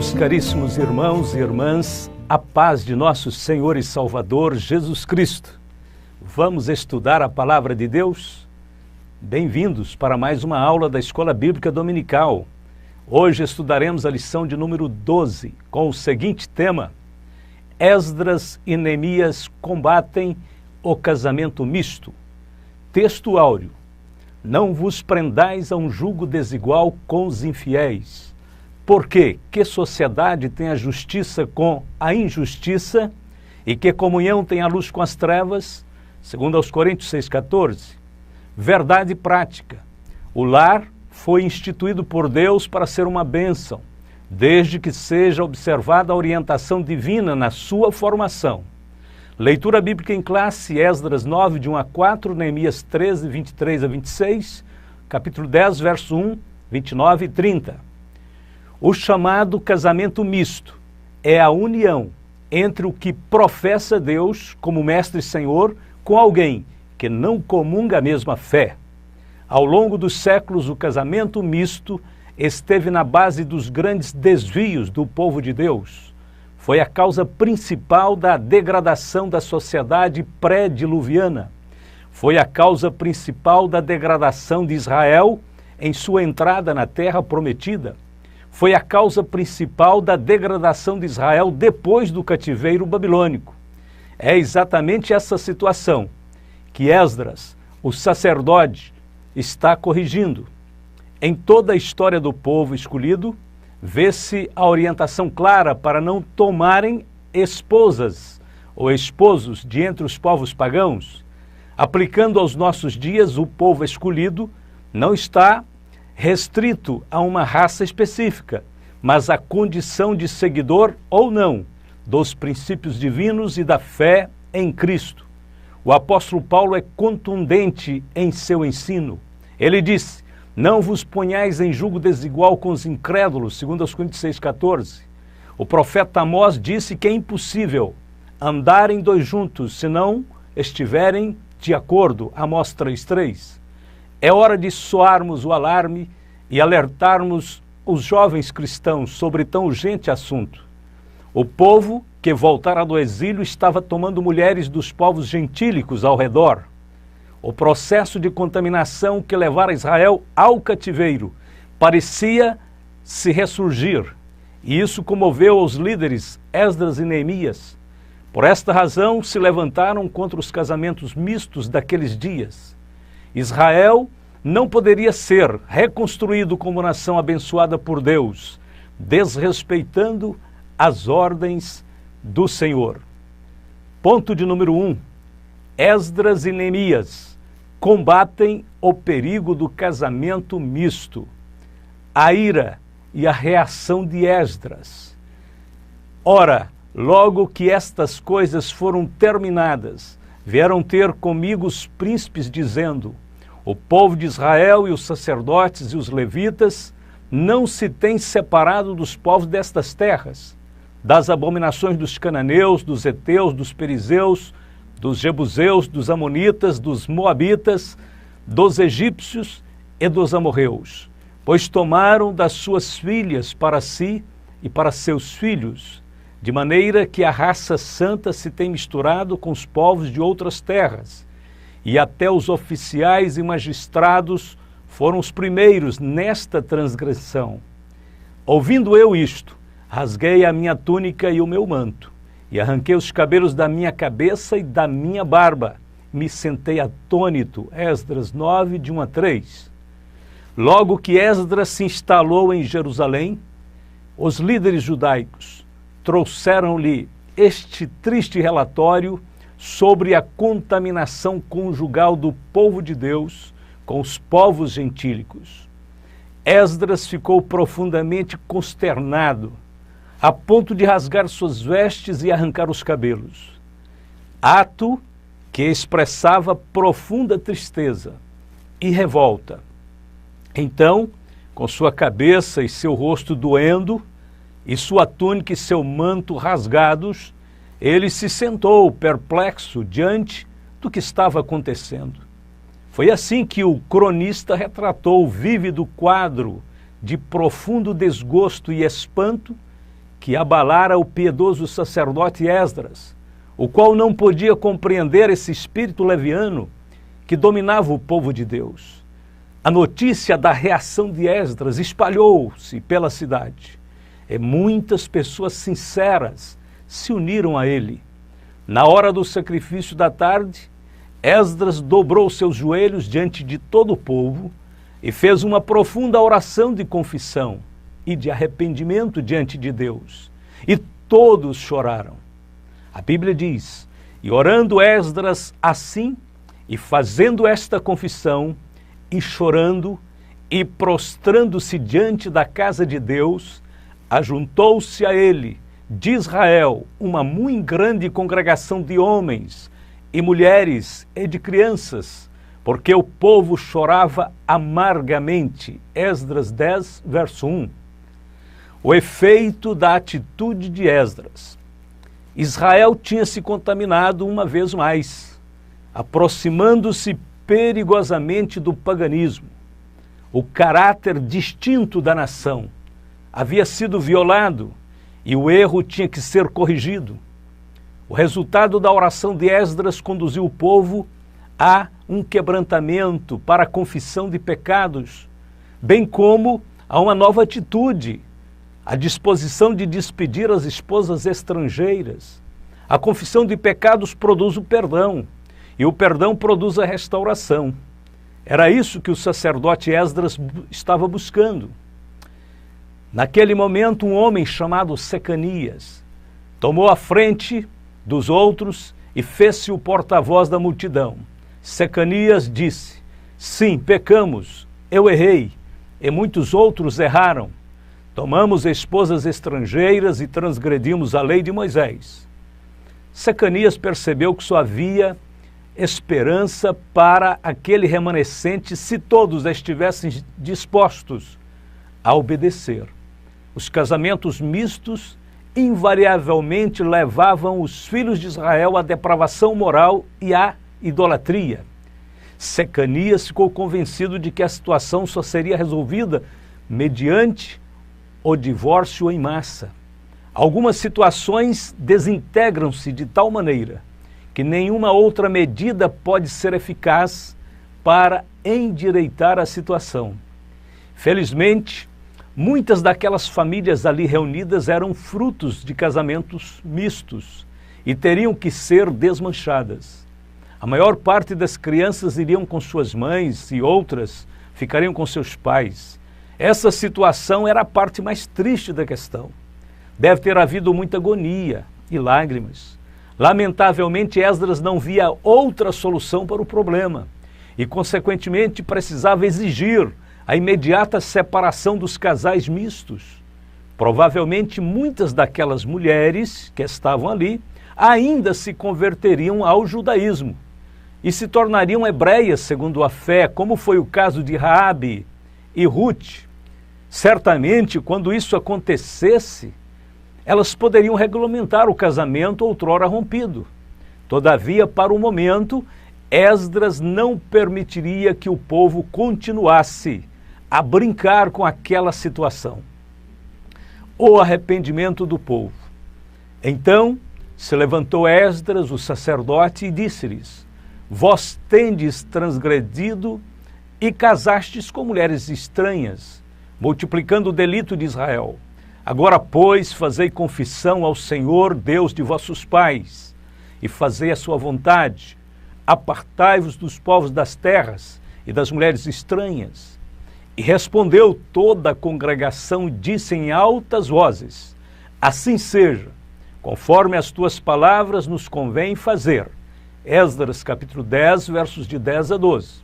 Meus caríssimos irmãos e irmãs, a paz de nosso Senhor e Salvador Jesus Cristo. Vamos estudar a Palavra de Deus? Bem-vindos para mais uma aula da Escola Bíblica Dominical. Hoje estudaremos a lição de número 12, com o seguinte tema: Esdras e Neemias combatem o casamento misto. Texto áureo: não vos prendais a um jugo desigual com os infiéis. Porque que sociedade tem a justiça com a injustiça e que comunhão tem a luz com as trevas? Segundo aos Coríntios 6,14. Verdade prática: o lar foi instituído por Deus para ser uma bênção, desde que seja observada a orientação divina na sua formação. Leitura bíblica em classe: Esdras 9, de 1 a 4, Neemias 13, 23 a 26, capítulo 10, verso 1, 29 e 30. O chamado casamento misto é a união entre o que professa Deus como Mestre e Senhor com alguém que não comunga a mesma fé. Ao longo dos séculos, o casamento misto esteve na base dos grandes desvios do povo de Deus. Foi a causa principal da degradação da sociedade pré-diluviana. Foi a causa principal da degradação de Israel em sua entrada na Terra Prometida. Foi a causa principal da degradação de Israel depois do cativeiro babilônico. É exatamente essa situação que Esdras, o sacerdote, está corrigindo. Em toda a história do povo escolhido, vê-se a orientação clara para não tomarem esposas ou esposos de entre os povos pagãos. Aplicando aos nossos dias, o povo escolhido não está restrito a uma raça específica, mas à condição de seguidor ou não dos princípios divinos e da fé em Cristo. O apóstolo Paulo é contundente em seu ensino. Ele disse: não vos ponhais em jugo desigual com os incrédulos, segundo aos Coríntios 6,14. O profeta Amós disse que é impossível andarem dois juntos se não estiverem de acordo, Amós 3,3. É hora de soarmos o alarme e alertarmos os jovens cristãos sobre tão urgente assunto. O povo que voltara do exílio estava tomando mulheres dos povos gentílicos ao redor. O processo de contaminação que levara Israel ao cativeiro parecia se ressurgir, e isso comoveu os líderes Esdras e Neemias. Por esta razão, se levantaram contra os casamentos mistos daqueles dias. Israel não poderia ser reconstruído como nação abençoada por Deus, desrespeitando as ordens do Senhor. Ponto de número 1. Esdras e Neemias combatem o perigo do casamento misto. A ira e a reação de Esdras. Ora, logo que estas coisas foram terminadas, vieram ter comigo os príncipes, dizendo: o povo de Israel e os sacerdotes e os levitas não se têm separado dos povos destas terras, das abominações dos cananeus, dos heteus, dos perizeus, dos jebuseus, dos amonitas, dos moabitas, dos egípcios e dos amorreus, pois tomaram das suas filhas para si e para seus filhos, de maneira que a raça santa se tem misturado com os povos de outras terras, e até os oficiais e magistrados foram os primeiros nesta transgressão. Ouvindo eu isto, rasguei a minha túnica e o meu manto, e arranquei os cabelos da minha cabeça e da minha barba. Me sentei atônito. Esdras 9, de 1 a 3. Logo que Esdras se instalou em Jerusalém, os líderes judaicos trouxeram-lhe este triste relatório sobre a contaminação conjugal do povo de Deus com os povos gentílicos. Esdras ficou profundamente consternado, a ponto de rasgar suas vestes e arrancar os cabelos. Ato que expressava profunda tristeza e revolta. Então, com sua cabeça e seu rosto doendo, e sua túnica e seu manto rasgados, ele se sentou perplexo diante do que estava acontecendo. Foi assim que o cronista retratou o vívido quadro de profundo desgosto e espanto que abalara o piedoso sacerdote Esdras, o qual não podia compreender esse espírito leviano que dominava o povo de Deus. A notícia da reação de Esdras espalhou-se pela cidade, e muitas pessoas sinceras se uniram a ele. Na hora do sacrifício da tarde, Esdras dobrou seus joelhos diante de todo o povo e fez uma profunda oração de confissão e de arrependimento diante de Deus. E todos choraram. A Bíblia diz: e orando Esdras assim, e fazendo esta confissão, e chorando, e prostrando-se diante da casa de Deus, ajuntou-se a ele, de Israel, uma muito grande congregação de homens e mulheres e de crianças, porque o povo chorava amargamente. Esdras 10, verso 1. O efeito da atitude de Esdras. Israel tinha se contaminado uma vez mais, aproximando-se perigosamente do paganismo. O caráter distinto da nação havia sido violado e o erro tinha que ser corrigido. O resultado da oração de Esdras conduziu o povo a um quebrantamento para a confissão de pecados, bem como a uma nova atitude, a disposição de despedir as esposas estrangeiras. A confissão de pecados produz o perdão, e o perdão produz a restauração. Era isso que o sacerdote Esdras estava buscando. Naquele momento, um homem chamado Secanias tomou a frente dos outros e fez-se o porta-voz da multidão. Secanias disse: sim, pecamos, eu errei, e muitos outros erraram. Tomamos esposas estrangeiras e transgredimos a lei de Moisés. Secanias percebeu que só havia esperança para aquele remanescente se todos estivessem dispostos a obedecer. Os casamentos mistos invariavelmente levavam os filhos de Israel à depravação moral e à idolatria. Secanias ficou convencido de que a situação só seria resolvida mediante o divórcio em massa. Algumas situações desintegram-se de tal maneira que nenhuma outra medida pode ser eficaz para endireitar a situação. Felizmente, muitas daquelas famílias ali reunidas eram frutos de casamentos mistos e teriam que ser desmanchadas. A maior parte das crianças iriam com suas mães e outras ficariam com seus pais. Essa situação era a parte mais triste da questão. Deve ter havido muita agonia e lágrimas. Lamentavelmente, Esdras não via outra solução para o problema e, consequentemente, precisava exigir a imediata separação dos casais mistos. Provavelmente, muitas daquelas mulheres que estavam ali ainda se converteriam ao judaísmo e se tornariam hebreias segundo a fé, como foi o caso de Raabe e Ruth. Certamente, quando isso acontecesse, elas poderiam regulamentar o casamento outrora rompido. Todavia, para o momento, Esdras não permitiria que o povo continuasse a brincar com aquela situação. O arrependimento do povo. Então se levantou Esdras, o sacerdote, e disse-lhes: vós tendes transgredido e casastes com mulheres estranhas, multiplicando o delito de Israel. Agora, pois, fazei confissão ao Senhor, Deus de vossos pais, e fazei a sua vontade. Apartai-vos dos povos das terras e das mulheres estranhas. E respondeu toda a congregação e disse em altas vozes: assim seja, conforme as tuas palavras nos convém fazer. Esdras capítulo 10, versos de 10 a 12.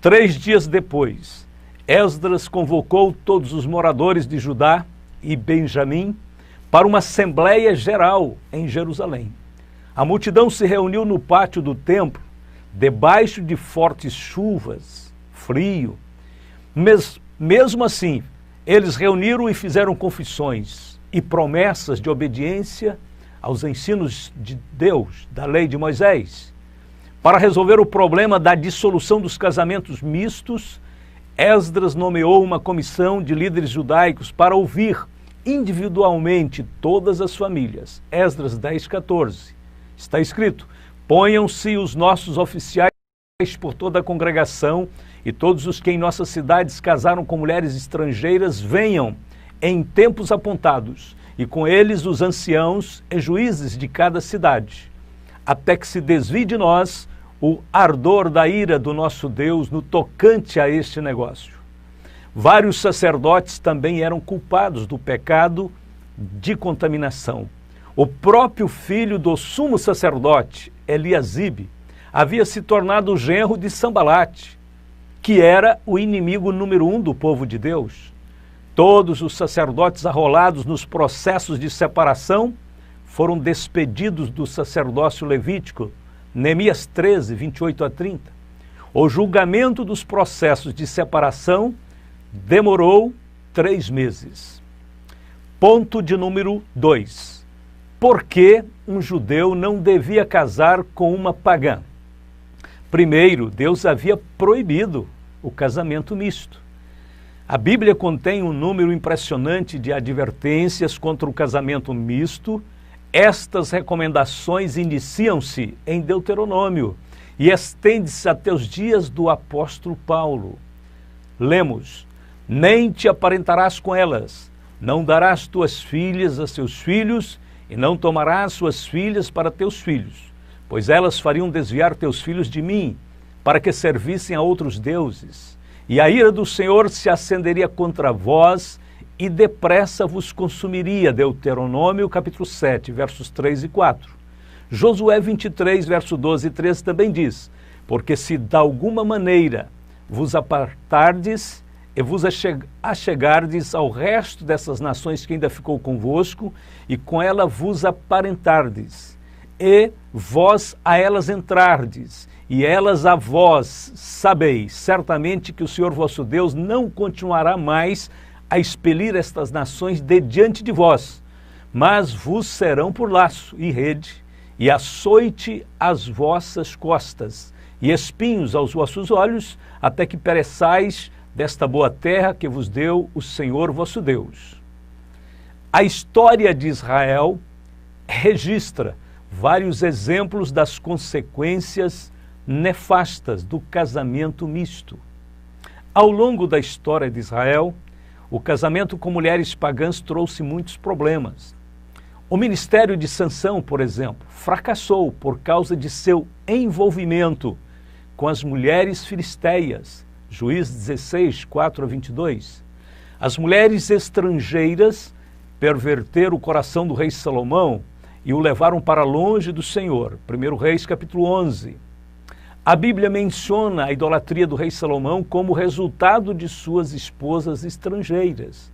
3 dias depois, Esdras convocou todos os moradores de Judá e Benjamim para uma assembleia geral em Jerusalém. A multidão se reuniu no pátio do templo, debaixo de fortes chuvas, frio. Mesmo assim, eles reuniram e fizeram confissões e promessas de obediência aos ensinos de Deus, da lei de Moisés. Para resolver o problema da dissolução dos casamentos mistos, Esdras nomeou uma comissão de líderes judaicos para ouvir individualmente todas as famílias. Esdras 10:14. Está escrito: ponham-se os nossos oficiais por toda a congregação, e todos os que em nossas cidades casaram com mulheres estrangeiras venham em tempos apontados, e com eles os anciãos e juízes de cada cidade, até que se desvie de nós o ardor da ira do nosso Deus no tocante a este negócio. Vários sacerdotes também eram culpados do pecado de contaminação. O próprio filho do sumo sacerdote, Eliasibe, havia se tornado o genro de Sambalate, que era o inimigo número 1 do povo de Deus. Todos os sacerdotes arrolados nos processos de separação foram despedidos do sacerdócio levítico, Neemias 13, 28-30. O julgamento dos processos de separação demorou 3 meses. Ponto de número 2. Por que um judeu não devia casar com uma pagã? Primeiro, Deus havia proibido o casamento misto. A Bíblia contém um número impressionante de advertências contra o casamento misto. Estas recomendações iniciam-se em Deuteronômio e estende-se até os dias do apóstolo Paulo. Lemos: nem te aparentarás com elas, não darás tuas filhas a seus filhos, e não tomarás suas filhas para teus filhos, pois elas fariam desviar teus filhos de mim, para que servissem a outros deuses. E a ira do Senhor se acenderia contra vós, e depressa vos consumiria. Deuteronômio capítulo 7, versos 3 e 4. Josué 23, verso 12 e 13 também diz: porque se de alguma maneira vos apartardes e vos achegardes ao resto dessas nações que ainda ficou convosco, e com ela vos aparentardes, e vós a elas entrardes, e elas a vós, sabeis certamente que o Senhor vosso Deus não continuará mais a expelir estas nações de diante de vós, mas vos serão por laço e rede, e açoite às vossas costas, e espinhos aos vossos olhos, até que pereçais desta boa terra que vos deu o Senhor vosso Deus. A história de Israel registra vários exemplos das consequências nefastas do casamento misto. Ao longo da história de Israel, o casamento com mulheres pagãs trouxe muitos problemas. O ministério de Sansão, por exemplo, fracassou por causa de seu envolvimento com as mulheres filisteias. Juízes 16, 4-22. As mulheres estrangeiras perverteram o coração do rei Salomão e o levaram para longe do Senhor. 1 Reis capítulo 11. A Bíblia menciona a idolatria do rei Salomão como resultado de suas esposas estrangeiras.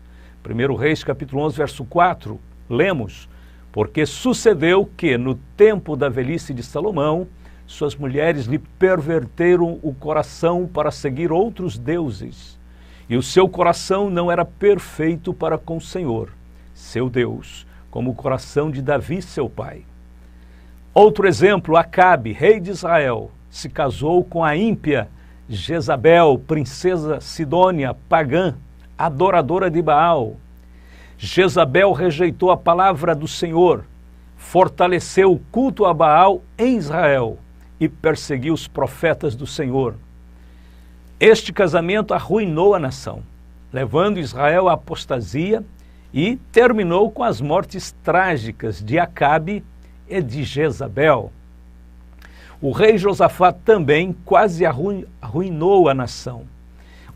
1 Reis capítulo 11, verso 4, lemos: porque sucedeu que, no tempo da velhice de Salomão, suas mulheres lhe perverteram o coração para seguir outros deuses, e o seu coração não era perfeito para com o Senhor, seu Deus, como o coração de Davi, seu pai. Outro exemplo, Acabe, rei de Israel, se casou com a ímpia Jezabel, princesa sidônia, pagã, adoradora de Baal. Jezabel rejeitou a palavra do Senhor, fortaleceu o culto a Baal em Israel e perseguiu os profetas do Senhor. Este casamento arruinou a nação, levando Israel à apostasia, e terminou com as mortes trágicas de Acabe e de Jezabel. O rei Josafá também quase arruinou a nação,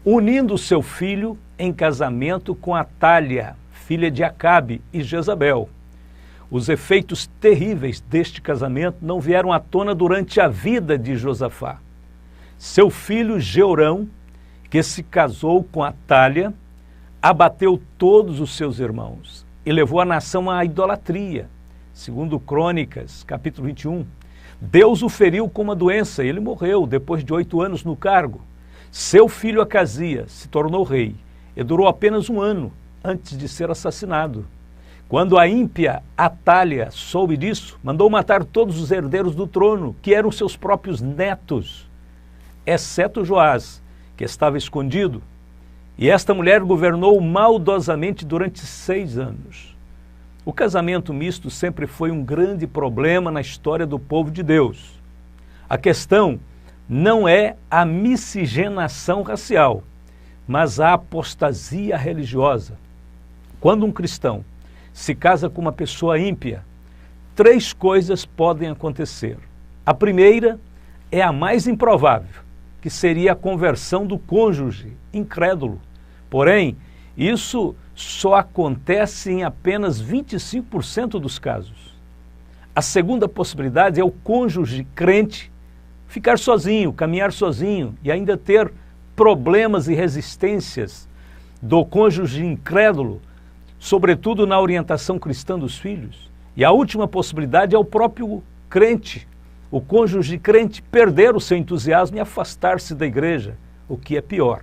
unindo seu filho em casamento com Atália, filha de Acabe e Jezabel. Os efeitos terríveis deste casamento não vieram à tona durante a vida de Josafá. Seu filho Jeorão, que se casou com Atália, abateu todos os seus irmãos e levou a nação à idolatria. Segundo Crônicas, capítulo 21. Deus o feriu com uma doença e ele morreu depois de 8 anos no cargo. Seu filho Acasias se tornou rei e durou apenas 1 ano antes de ser assassinado. Quando a ímpia Atália soube disso, mandou matar todos os herdeiros do trono, que eram seus próprios netos, exceto Joás, que estava escondido. E esta mulher governou maldosamente durante 6 anos. O casamento misto sempre foi um grande problema na história do povo de Deus. A questão não é a miscigenação racial, mas a apostasia religiosa. Quando um cristão se casa com uma pessoa ímpia, 3 coisas podem acontecer. A primeira é a mais improvável, que seria a conversão do cônjuge incrédulo. Porém, isso só acontece em apenas 25% dos casos. A segunda possibilidade é o cônjuge crente ficar sozinho, caminhar sozinho e ainda ter problemas e resistências do cônjuge incrédulo, sobretudo na orientação cristã dos filhos. E a última possibilidade é o próprio crente, o cônjuge crente, perder o seu entusiasmo e afastar-se da igreja, o que é pior.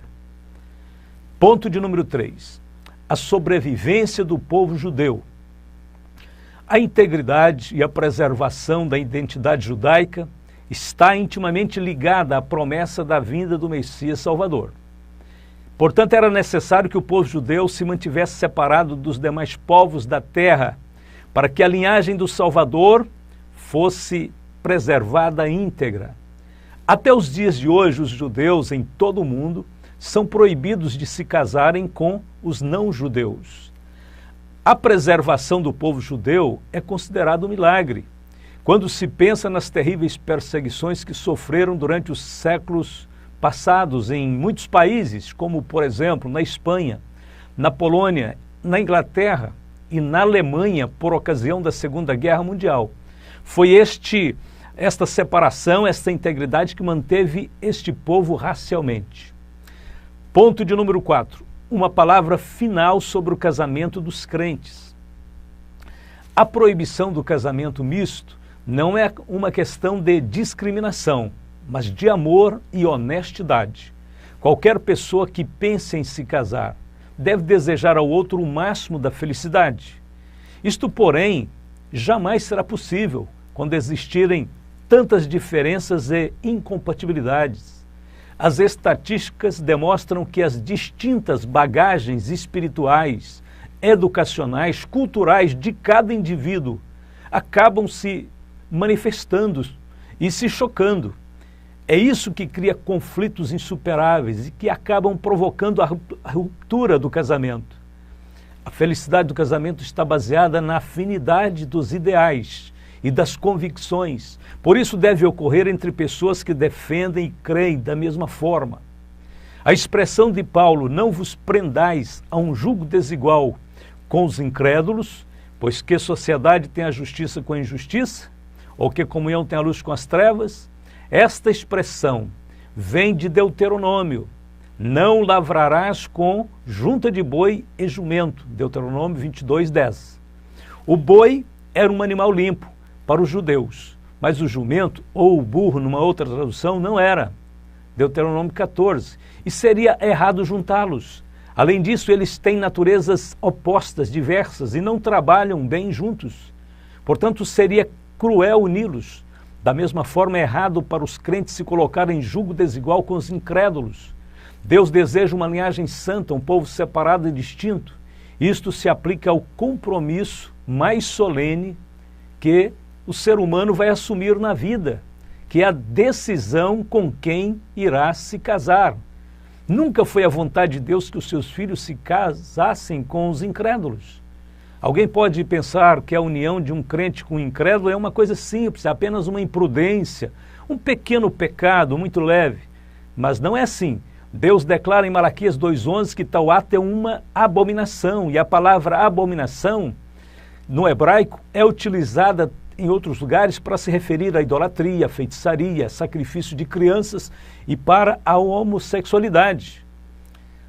Ponto de número 3. A sobrevivência do povo judeu. A integridade e a preservação da identidade judaica está intimamente ligada à promessa da vinda do Messias Salvador. Portanto, era necessário que o povo judeu se mantivesse separado dos demais povos da terra, para que a linhagem do Salvador fosse preservada íntegra. Até os dias de hoje, os judeus em todo o mundo são proibidos de se casarem com os não-judeus. A preservação do povo judeu é considerada um milagre, quando se pensa nas terríveis perseguições que sofreram durante os séculos passados em muitos países, como, por exemplo, na Espanha, na Polônia, na Inglaterra e na Alemanha, por ocasião da Segunda Guerra Mundial. Foi esta separação, esta integridade que manteve este povo racialmente. Ponto de número 4. Uma palavra final sobre o casamento dos crentes. A proibição do casamento misto não é uma questão de discriminação, mas de amor e honestidade. Qualquer pessoa que pense em se casar deve desejar ao outro o máximo da felicidade. Isto, porém, jamais será possível quando existirem tantas diferenças e incompatibilidades. As estatísticas demonstram que as distintas bagagens espirituais, educacionais, culturais de cada indivíduo acabam se manifestando e se chocando. É isso que cria conflitos insuperáveis e que acabam provocando a ruptura do casamento. A felicidade do casamento está baseada na afinidade dos ideais e das convicções. Por isso deve ocorrer entre pessoas que defendem e creem da mesma forma. A expressão de Paulo, não vos prendais a um jugo desigual com os incrédulos, pois que sociedade tem a justiça com a injustiça? Ou que comunhão tem a luz com as trevas? Esta expressão vem de Deuteronômio. Não lavrarás com junta de boi e jumento. Deuteronômio 22:10. O boi era um animal limpo para os judeus, mas o jumento, ou o burro, numa outra tradução, não era. Deuteronômio 14. E seria errado juntá-los. Além disso, eles têm naturezas opostas, diversas, e não trabalham bem juntos. Portanto, seria cruel uni-los. Da mesma forma, é errado para os crentes se colocarem em julgo desigual com os incrédulos. Deus deseja uma linhagem santa, um povo separado e distinto. Isto se aplica ao compromisso mais solene que o ser humano vai assumir na vida, que é a decisão com quem irá se casar. Nunca foi a vontade de Deus que os seus filhos se casassem com os incrédulos. Alguém pode pensar que a união de um crente com um incrédulo é uma coisa simples, é apenas uma imprudência, um pequeno pecado muito leve. Mas não é assim. Deus declara em Malaquias 2:11 que tal ato é uma abominação, e a palavra abominação, no hebraico, é utilizada em outros lugares para se referir à idolatria, à feitiçaria, sacrifício de crianças e para a homossexualidade.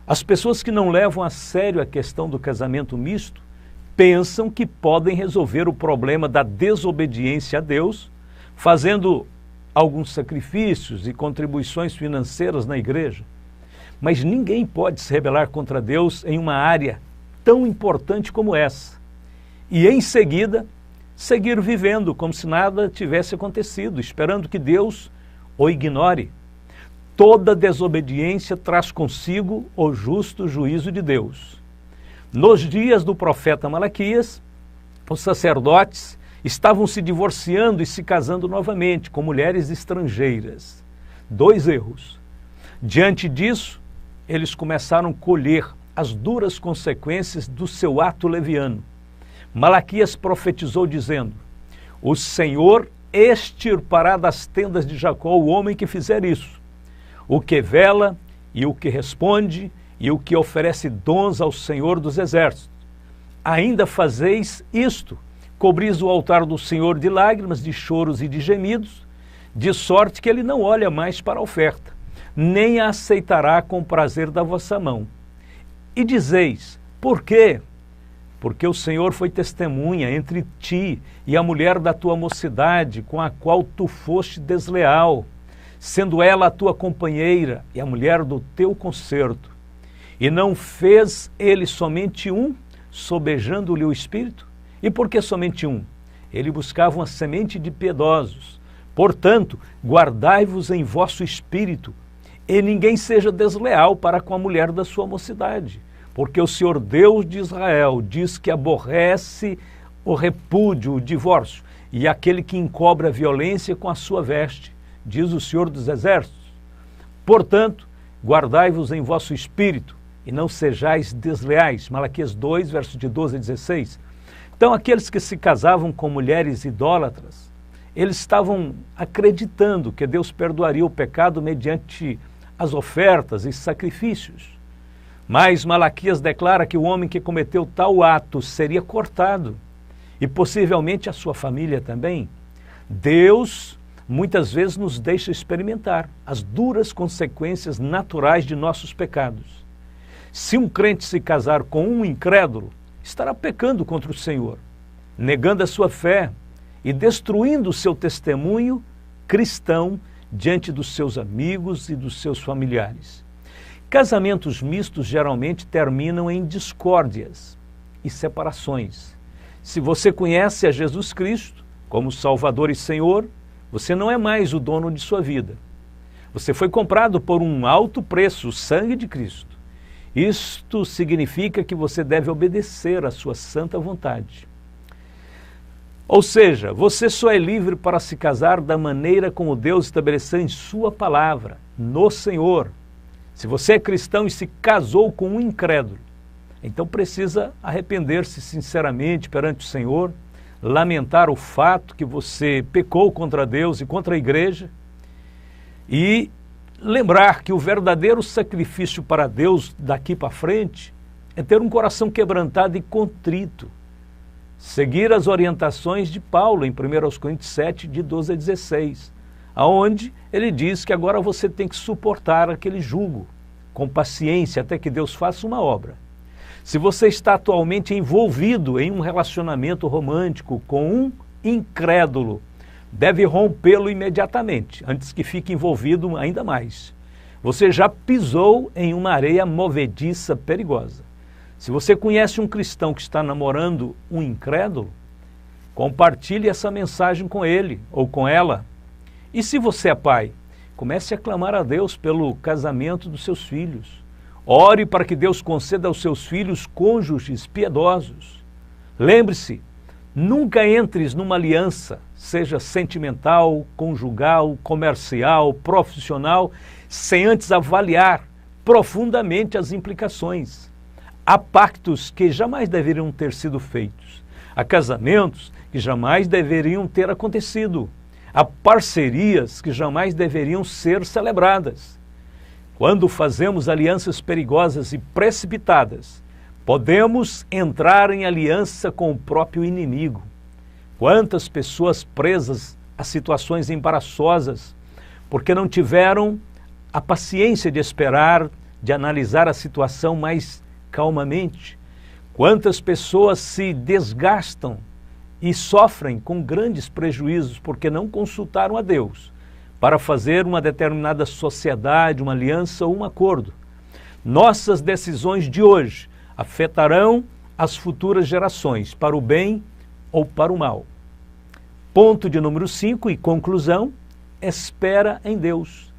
As pessoas que não levam a sério a questão do casamento misto pensam que podem resolver o problema da desobediência a Deus fazendo alguns sacrifícios e contribuições financeiras na igreja. Mas ninguém pode se rebelar contra Deus em uma área tão importante como essa. E em seguida, seguir vivendo como se nada tivesse acontecido, esperando que Deus o ignore. toda desobediência traz consigo o justo juízo de Deus. Nos dias do profeta Malaquias, os sacerdotes estavam se divorciando e se casando novamente com mulheres estrangeiras. 2 erros. Diante disso, eles começaram a colher as duras consequências do seu ato leviano. Malaquias profetizou dizendo: o Senhor extirpará das tendas de Jacó o homem que fizer isso, o que vela e o que responde e o que oferece dons ao Senhor dos exércitos. Ainda fazeis isto, cobris o altar do Senhor de lágrimas, de choros e de gemidos, de sorte que ele não olha mais para a oferta, nem a aceitará com o prazer da vossa mão. E dizeis: por quê? Porque o Senhor foi testemunha entre ti e a mulher da tua mocidade, com a qual tu foste desleal, sendo ela a tua companheira e a mulher do teu concerto. E não fez ele somente um, sobejando-lhe o espírito? E por que somente um? Ele buscava uma semente de piedosos. Portanto, guardai-vos em vosso espírito, e ninguém seja desleal para com a mulher da sua mocidade. Porque o Senhor Deus de Israel diz que aborrece o repúdio, o divórcio, e aquele que encobre a violência com a sua veste, diz o Senhor dos Exércitos. Portanto, guardai-vos em vosso espírito, e não sejais desleais. Malaquias 2, versos de 12 a 16. Então, aqueles que se casavam com mulheres idólatras, eles estavam acreditando que Deus perdoaria o pecado mediante as ofertas e sacrifícios. Mas Malaquias declara que o homem que cometeu tal ato seria cortado, e possivelmente a sua família também. Deus muitas vezes nos deixa experimentar as duras consequências naturais de nossos pecados. Se um crente se casar com um incrédulo, estará pecando contra o Senhor, negando a sua fé e destruindo o seu testemunho cristão diante dos seus amigos e dos seus familiares. Casamentos mistos geralmente terminam em discórdias e separações. Se você conhece a Jesus Cristo como Salvador e Senhor, você não é mais o dono de sua vida. Você foi comprado por um alto preço, o sangue de Cristo. Isto significa que você deve obedecer à sua santa vontade. Ou seja, você só é livre para se casar da maneira como Deus estabeleceu em sua palavra, no Senhor. Se você é cristão e se casou com um incrédulo, então precisa arrepender-se sinceramente perante o Senhor, lamentar o fato que você pecou contra Deus e contra a igreja, e lembrar que o verdadeiro sacrifício para Deus daqui para frente é ter um coração quebrantado e contrito. Seguir as orientações de Paulo em 1 Coríntios 7, de 12 a 16, aonde ele diz que agora você tem que suportar aquele jugo com paciência até que Deus faça uma obra. Se você está atualmente envolvido em um relacionamento romântico com um incrédulo, deve rompê-lo imediatamente, antes que fique envolvido ainda mais. Você já pisou em uma areia movediça perigosa. Se você conhece um cristão que está namorando um incrédulo, compartilhe essa mensagem com ele ou com ela. E se você é pai, comece a clamar a Deus pelo casamento dos seus filhos. Ore para que Deus conceda aos seus filhos cônjuges piedosos. Lembre-se, nunca entres numa aliança, seja sentimental, conjugal, comercial, profissional, sem antes avaliar profundamente as implicações. Há pactos que jamais deveriam ter sido feitos. Há casamentos que jamais deveriam ter acontecido. Há parcerias que jamais deveriam ser celebradas. Quando fazemos alianças perigosas e precipitadas, podemos entrar em aliança com o próprio inimigo. Quantas pessoas presas a situações embaraçosas porque não tiveram a paciência de esperar, de analisar a situação mais calmamente. Quantas pessoas se desgastam e sofrem com grandes prejuízos porque não consultaram a Deus para fazer uma determinada sociedade, uma aliança ou um acordo. Nossas decisões de hoje afetarão as futuras gerações, para o bem ou para o mal. Ponto de número 5 e conclusão: espera em Deus.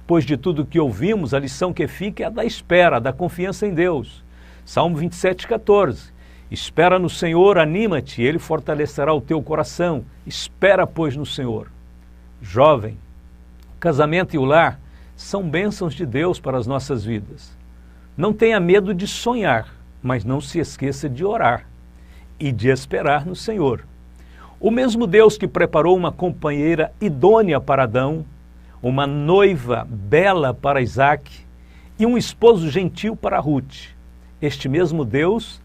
Depois de tudo que ouvimos, a lição que fica é a da espera, da confiança em Deus. Salmo 27:14. Espera no Senhor, anima-te, Ele fortalecerá o teu coração. Espera, pois, no Senhor. Jovem, o casamento e o lar são bênçãos de Deus para as nossas vidas. Não tenha medo de sonhar, mas não se esqueça de orar e de esperar no Senhor. O mesmo Deus que preparou uma companheira idônea para Adão, uma noiva bela para Isaac e um esposo gentil para Ruth, este mesmo Deus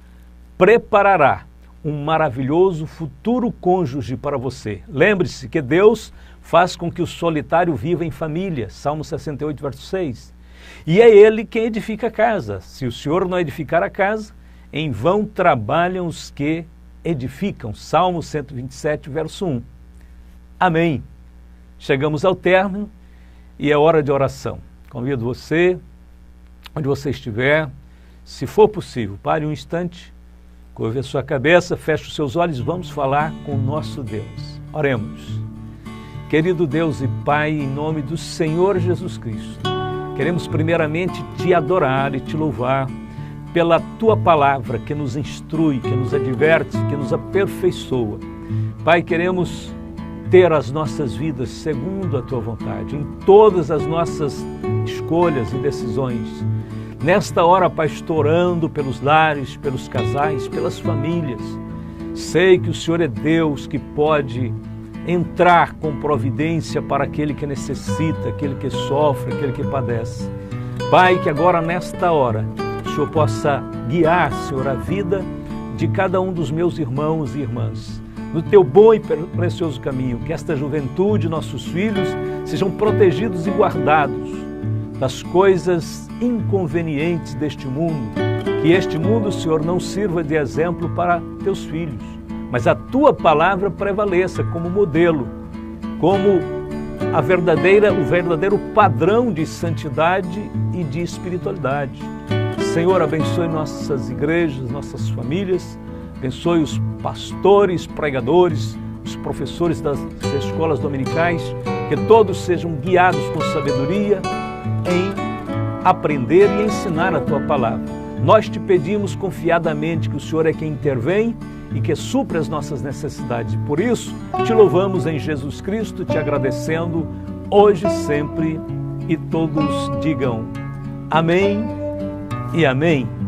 preparará um maravilhoso futuro cônjuge para você. Lembre-se que Deus faz com que o solitário viva em família, Salmo 68, verso 6. E é Ele quem edifica a casa. Se o Senhor não edificar a casa, em vão trabalham os que edificam, Salmo 127, verso 1. Amém. Chegamos ao término e é hora de oração. Convido você, onde você estiver, se for possível, pare um instante, curve a sua cabeça, feche os seus olhos, vamos falar com o nosso Deus. Oremos. Querido Deus e Pai, em nome do Senhor Jesus Cristo, queremos primeiramente te adorar e te louvar pela Tua palavra que nos instrui, que nos adverte, que nos aperfeiçoa. Pai, queremos ter as nossas vidas segundo a Tua vontade, em todas as nossas escolhas e decisões. Nesta hora, Pai, estou orando pelos lares, pelos casais, pelas famílias. Sei que o Senhor é Deus que pode entrar com providência para aquele que necessita, aquele que sofre, aquele que padece. Pai, que agora, nesta hora, o Senhor possa guiar, Senhor, a vida de cada um dos meus irmãos e irmãs no Teu bom e precioso caminho. Que esta juventude, nossos filhos, sejam protegidos e guardados das coisas inconvenientes deste mundo. Que este mundo, Senhor, não sirva de exemplo para Teus filhos, mas a Tua palavra prevaleça como modelo, como o verdadeiro padrão de santidade e de espiritualidade. Senhor, abençoe nossas igrejas, nossas famílias, abençoe os pastores, pregadores, os professores das escolas dominicais, que todos sejam guiados com sabedoria em aprender e ensinar a Tua palavra. Nós te pedimos confiadamente que o Senhor é quem intervém e que supre as nossas necessidades. Por isso, te louvamos em Jesus Cristo, te agradecendo hoje e sempre, e todos digam amém e amém.